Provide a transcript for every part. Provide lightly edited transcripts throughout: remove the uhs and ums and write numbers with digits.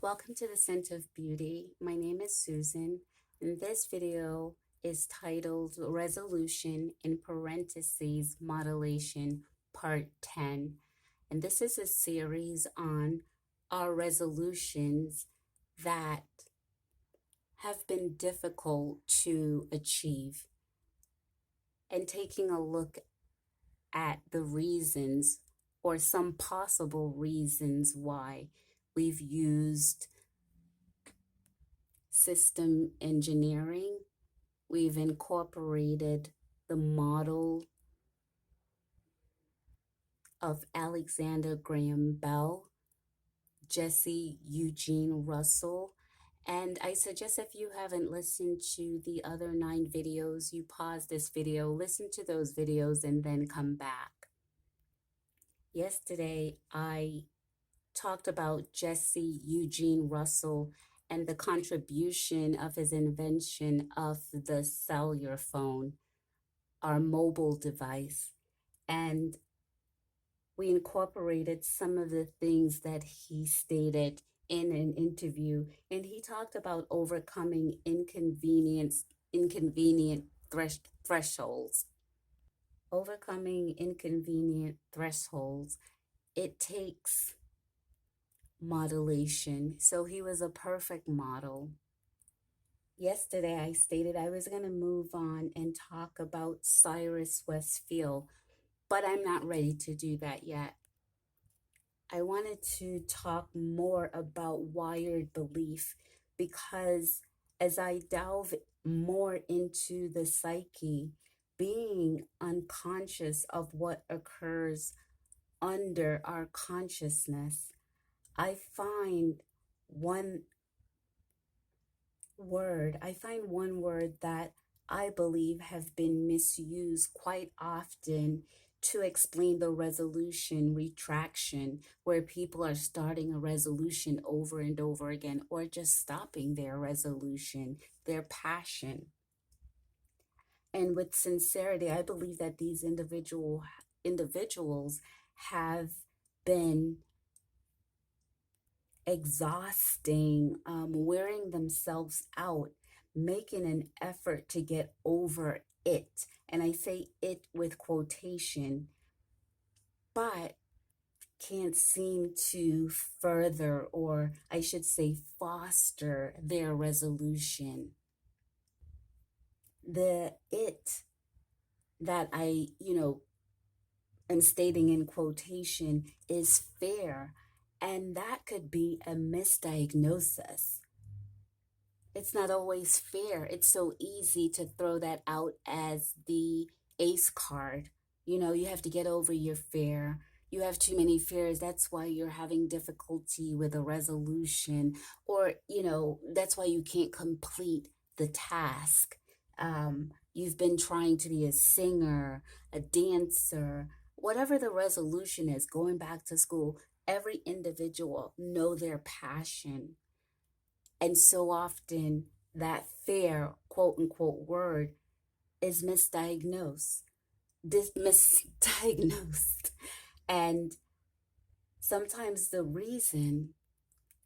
Welcome to the Scent of Beauty. My name is Susan, and this video is titled Resolution in parentheses Modulation Part 10. And this is a series on our resolutions that have been difficult to achieve and taking a look at the reasons or some possible reasons why we've used system engineering. We've incorporated the model of Alexander Graham Bell, Jesse Eugene Russell, and I suggest if you haven't listened to the other 9 videos, you pause this video, listen to those videos, and then come back. Yesterday, I talked about Jesse Eugene Russell and the contribution of his invention of the cellular phone, our mobile device. And we incorporated some of the things that he stated in an interview. And he talked about overcoming inconvenient thresholds. Overcoming inconvenient thresholds, it takes modulation. So he was a perfect model. Yesterday, I stated I was going to move on and talk about Cyrus Westfield, but I'm not ready to do that yet. I wanted to talk more about wired belief because as I delve more into the psyche, being unconscious of what occurs under our consciousness, I find one word that I believe have been misused quite often to explain the resolution retraction, where people are starting a resolution over and over again, or just stopping their resolution, their passion. And with sincerity, I believe that these individuals have been exhausting, wearing themselves out, making an effort to get over it. And I say it with quotation, but can't seem to further, or I should say foster, their resolution. The it that I, am stating in quotation is fear. And that could be a misdiagnosis. It's not always fair. It's so easy to throw that out as the ace card. You have to get over your fear. You have too many fears. That's why you're having difficulty with a resolution. Or, that's why you can't complete the task. You've been trying to be a singer, a dancer, whatever the resolution is, going back to school. Every individual know their passion. And so often that fair, quote unquote, word is misdiagnosed. Misdiagnosed. And sometimes the reason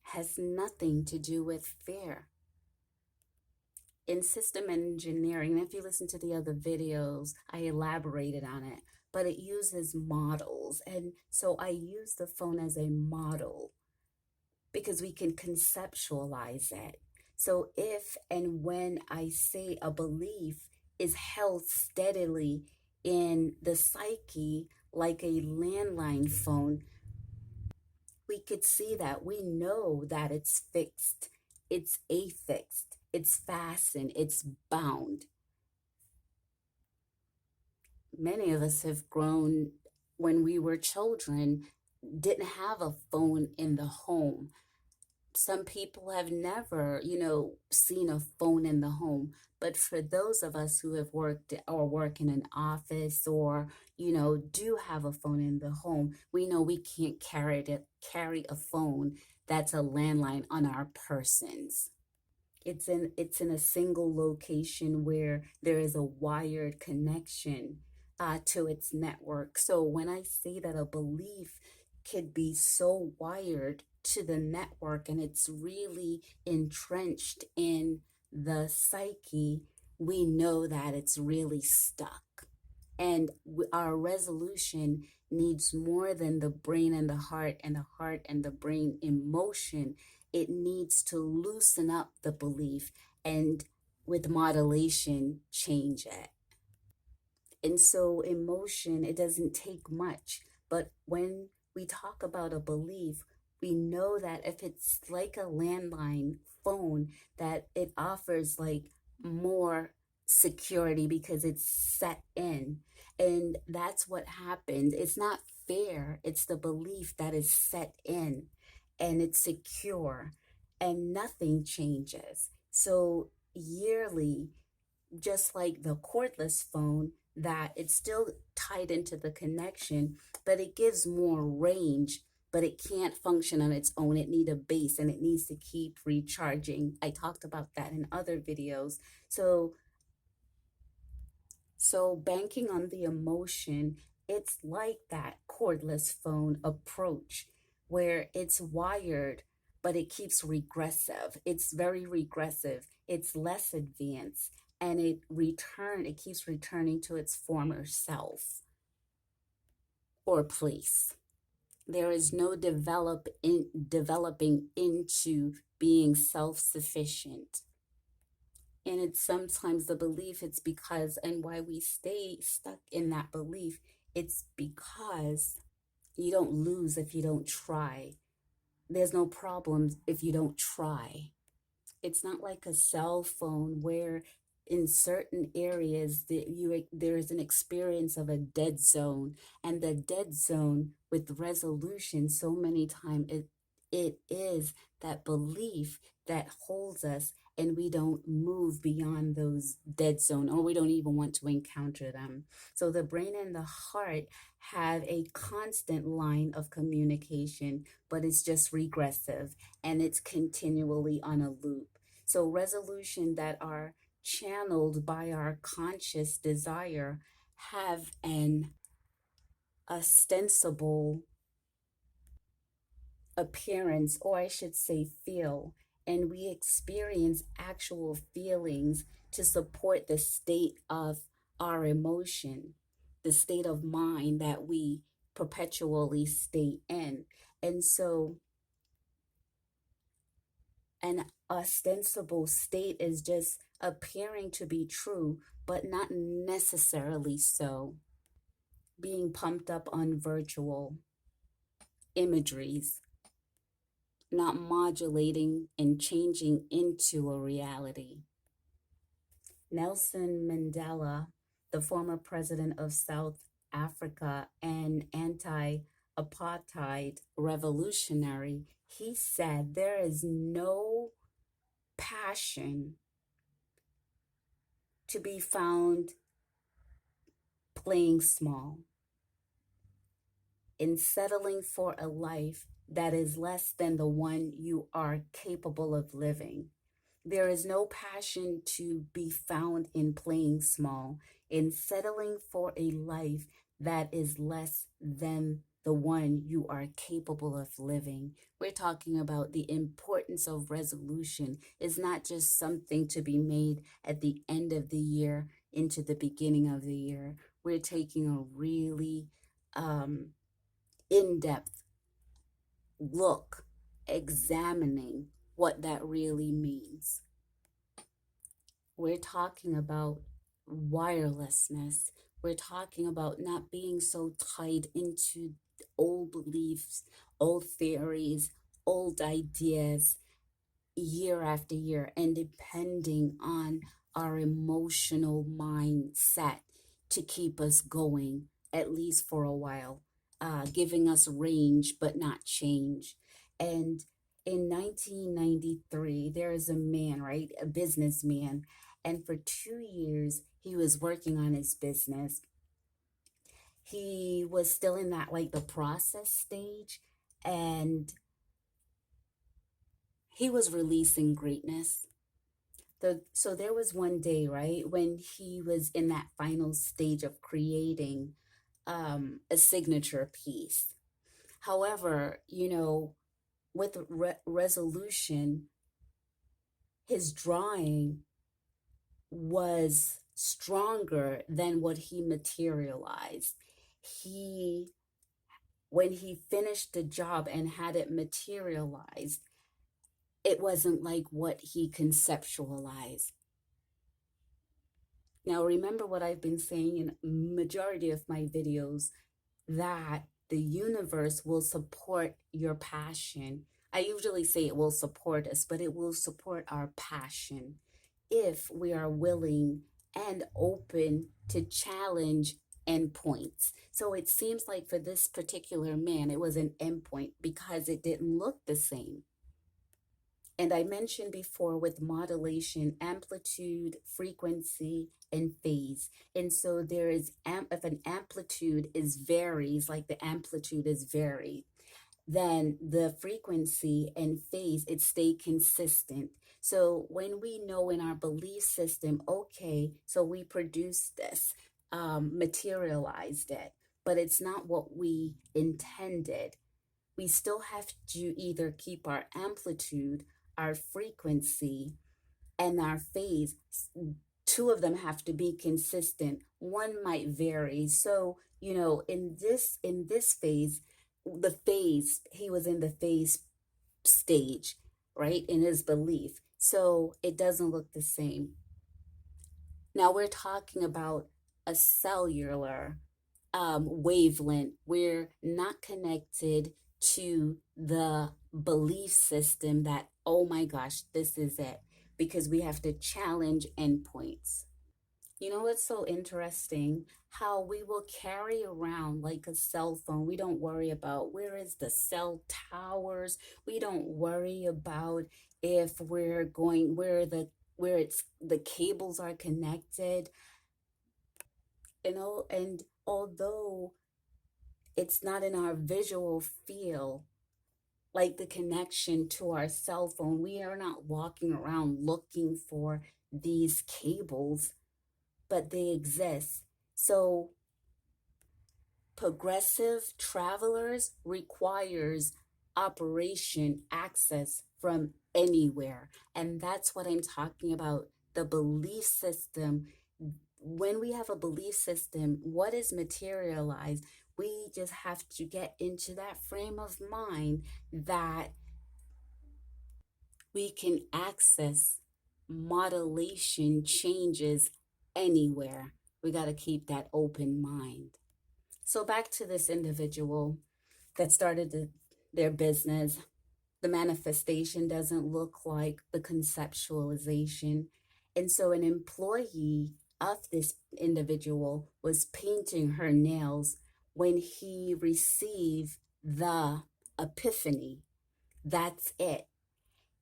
has nothing to do with fear. In system engineering, if you listen to the other videos, I elaborated on it, but it uses models. And so I use the phone as a model because we can conceptualize it. So if and when I say a belief is held steadily in the psyche like a landline phone, we could see that. We know that it's fixed, it's affixed, it's fastened, it's bound. Many of us have grown when we were children, didn't have a phone in the home. Some people have never, seen a phone in the home. But for those of us who have worked or work in an office or, do have a phone in the home, we know we can't carry a phone that's a landline on our persons. It's in a single location where there is a wired connection to its network. So when I say that a belief could be so wired to the network and it's really entrenched in the psyche, we know that it's really stuck. And our resolution needs more than the brain and the heart and the heart and the brain emotion. It needs to loosen up the belief and with modulation, change it. And so emotion, it doesn't take much. But when we talk about a belief, we know that if it's like a landline phone, that it offers like more security because it's set in. And that's what happens. It's not fair. It's the belief that is set in and it's secure and nothing changes. So yearly, just like the cordless phone, that it's still tied into the connection, but it gives more range, but it can't function on its own. It needs a base and it needs to keep recharging. I talked about that in other videos. So banking on the emotion, it's like that cordless phone approach where it's wired, but it keeps regressive. It's very regressive. It's less advanced and it keeps returning to its former self or place. There is no developing into being self-sufficient. And it's sometimes the belief, it's because, and why we stay stuck in that belief, it's because you don't lose if you don't try. There's no problems if you don't try. It's not like a cell phone where in certain areas there is an experience of a dead zone, and the dead zone with resolution so many times it is that belief that holds us, and we don't move beyond those dead zone, or we don't even want to encounter them. So the brain and the heart have a constant line of communication, but it's just regressive and it's continually on a loop. So resolution that are channeled by our conscious desire have an ostensible appearance, or I should say feel, and we experience actual feelings to support the state of our emotion, the state of mind that we perpetually stay in. And so an ostensible state is just appearing to be true, but not necessarily so. Being pumped up on virtual imageries, not modulating and changing into a reality. Nelson Mandela, the former president of South Africa and anti-apartheid revolutionary, he said there is no passion to be found playing small, in settling for a life that is less than the one you are capable of living. There is no passion to be found in playing small, in settling for a life that is less than the one you are capable of living. We're talking about the importance of resolution. It's not just something to be made at the end of the year into the beginning of the year. We're taking a really in-depth look, examining what that really means. We're talking about wirelessness. We're talking about not being so tied into old beliefs, old theories, old ideas, year after year, and depending on our emotional mindset to keep us going, at least for a while, giving us range but not change. And in 1993, there is a man, right, a businessman, and for 2 years, he was working on his business. He was still in that, like, the process stage, and he was releasing greatness. So there was one day, right, when he was in that final stage of creating a signature piece. However, with resolution, his drawing was stronger than what he materialized. He, when he finished the job and had it materialized, it wasn't like what he conceptualized. Now, remember what I've been saying in majority of my videos, that the universe will support your passion. I usually say it will support us, but it will support our passion if we are willing and open to challenge endpoints. So it seems like for this particular man, it was an endpoint because it didn't look the same. And I mentioned before with modulation, amplitude, frequency, and phase. And so there is, if an amplitude is varies, like the amplitude is varied, then the frequency and phase, it stay consistent. So when we know in our belief system, okay, so we produced this, materialized it, but it's not what we intended, we still have to either keep our amplitude, our frequency, and our phase. Two of them have to be consistent. One might vary. So, in this phase, the phase, he was in the phase stage, right? In his belief. So it doesn't look the same. Now we're talking about a cellular wavelength. We're not connected to the belief system that, oh my gosh, this is it, because we have to challenge endpoints. You know what's so interesting? How we will carry around like a cell phone. We don't worry about where is the cell towers. We don't worry about if we're going where it's the cables are connected. And although it's not in our visual field, like the connection to our cell phone, we are not walking around looking for these cables, but they exist. So progressive travelers requires operation access from anywhere. And that's what I'm talking about, the belief system. When we have a belief system, what is materialized? We just have to get into that frame of mind that we can access modulation changes anywhere. We got to keep that open mind. So back to this individual that started their business. The manifestation doesn't look like the conceptualization. And so an employee of this individual was painting her nails when he received the epiphany. That's it.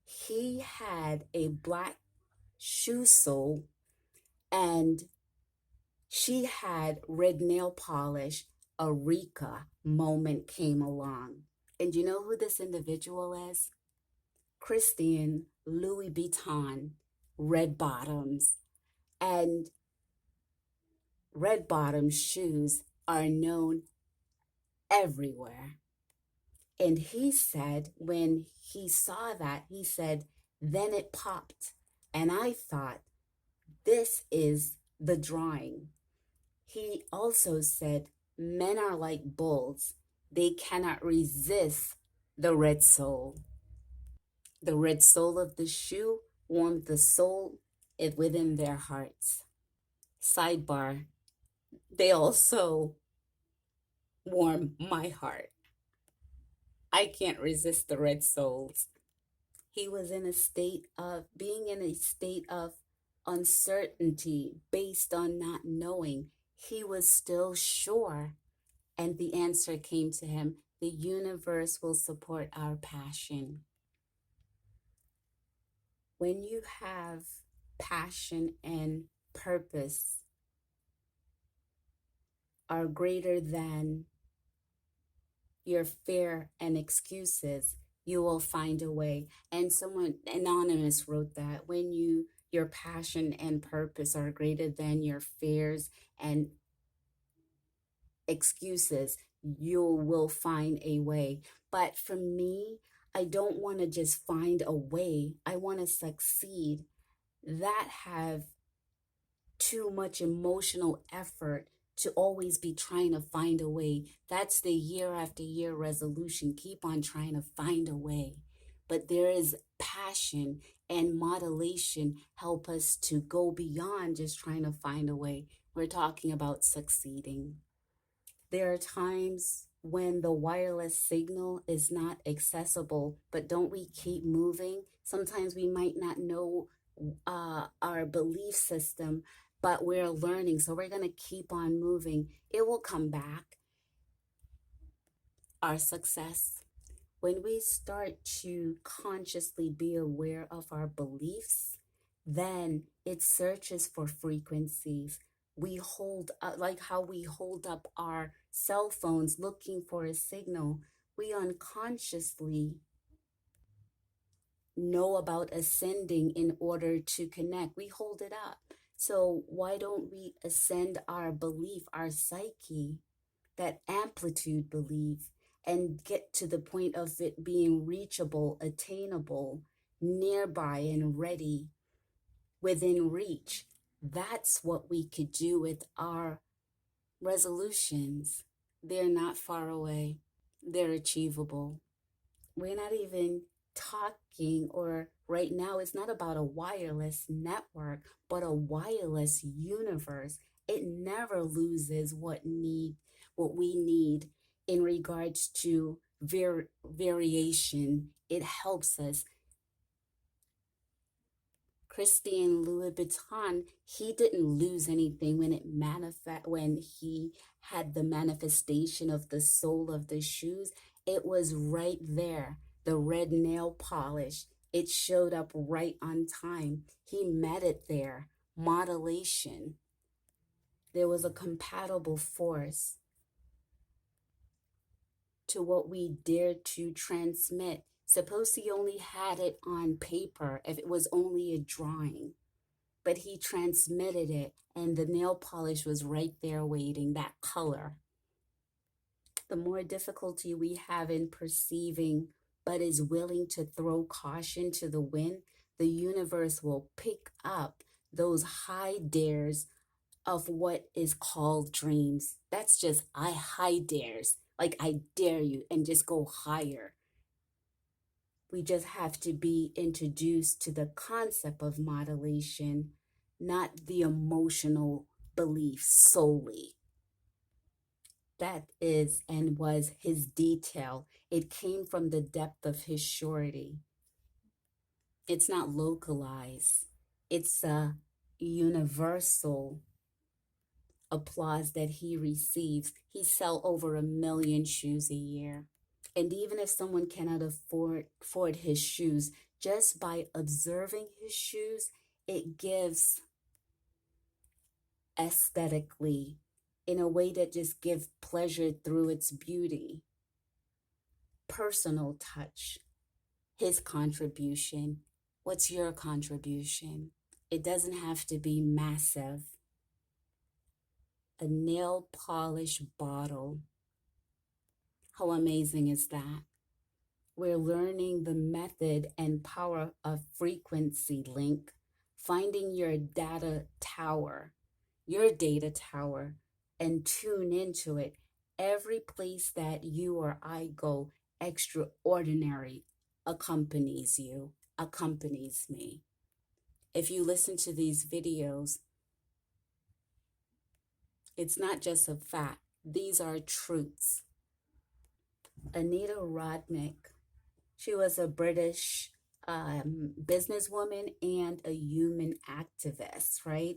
He had a black shoe sole and she had red nail polish. Eureka moment came along. And you know who this individual is? Christian Louboutin red bottoms. And red bottom shoes are known everywhere. And he said, when he saw that, he said, then it popped. And I thought, this is the drawing. He also said, men are like bulls. They cannot resist the red sole. The red sole of the shoe warmed the soul within their hearts. Sidebar, they also warm my heart. I can't resist the red soles. He was in a state of being in a state of uncertainty based on not knowing. He was still sure. And the answer came to him. The universe will support our passion. When you have passion and purpose are greater than your fear and excuses, you will find a way. And someone anonymous wrote that when your passion and purpose are greater than your fears and excuses, you will find a way. But for me, I don't want to just find a way. I want to succeed. That have too much emotional effort to always be trying to find a way. That's the year after year resolution. Keep on trying to find a way. But there is passion, and modulation help us to go beyond just trying to find a way. We're talking about succeeding. There are times when the wireless signal is not accessible, but don't we keep moving? Sometimes we might not know our belief system, but we're learning. So we're going to keep on moving. It will come back. Our success. When we start to consciously be aware of our beliefs, then it searches for frequencies. We hold up, like how we hold up our cell phones looking for a signal. We unconsciously know about ascending in order to connect. We hold it up. So why don't we ascend our belief, our psyche, that amplitude belief, and get to the point of it being reachable, attainable, nearby and ready, within reach? That's what we could do with our resolutions. They're not far away. They're achievable. We're not even talking, or right now it's not about a wireless network, but a wireless universe. It never loses what we need in regards to variation. It helps us. Christian Louboutin, he didn't lose anything when he had the manifestation of the sole of the shoes. It was right there. The red nail polish, it showed up right on time. He met it there. Modulation. There was a compatible force to what we dared to transmit. Suppose he only had it on paper, if it was only a drawing, but he transmitted it, and the nail polish was right there waiting, that color. The more difficulty we have in perceiving, but is willing to throw caution to the wind, the universe will pick up those high dares of what is called dreams. That's just high dares. Like, I dare you, and just go higher. We just have to be introduced to the concept of modulation, not the emotional belief solely. That is and was his detail. It came from the depth of his surety. It's not localized. It's a universal applause that he receives. He sells over 1 million shoes a year. And even if someone cannot afford his shoes, just by observing his shoes, it gives aesthetically, in a way that just gives pleasure through its beauty. Personal touch, his contribution. What's your contribution? It doesn't have to be massive. A nail polish bottle. How amazing is that? We're learning the method and power of frequency link, finding your data tower, and tune into it. Every place that you or I go, extraordinary accompanies you, accompanies me. If you listen to these videos, it's not just a fact. These are truths. Anita Rodnick, she was a British businesswoman and a human activist, right?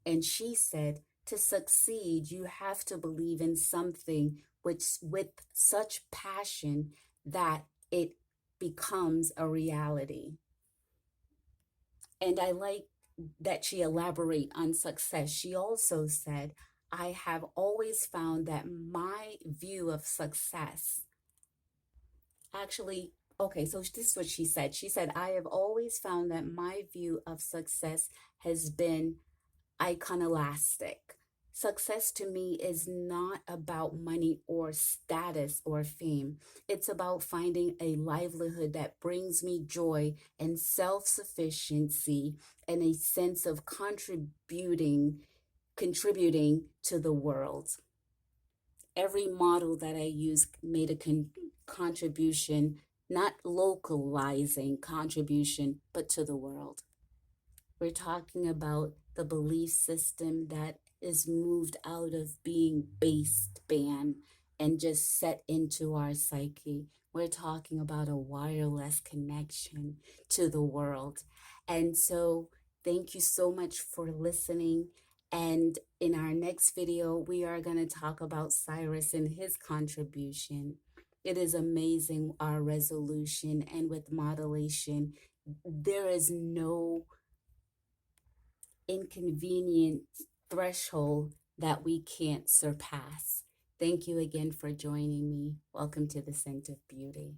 And she said, to succeed, you have to believe in something with such passion that it becomes a reality. And I like that she elaborate on success. She also said, I have always found that my view of success, actually, okay, so this is what she said. She said, I have always found that my view of success has been iconoclastic. Success to me is not about money or status or fame. It's about finding a livelihood that brings me joy and self sufficiency and a sense of contributing to the world. Every model that I use made a contribution, not localizing contribution, but to the world. We're talking about the belief system that is moved out of being baseband and just set into our psyche. We're talking about a wireless connection to the world. And so, thank you so much for listening. And in our next video, we are going to talk about Cyrus and his contribution. It is amazing, our resolution, and with modulation, there is no inconvenient threshold that we can't surpass. Thank you again for joining me. Welcome to the Scent of Beauty.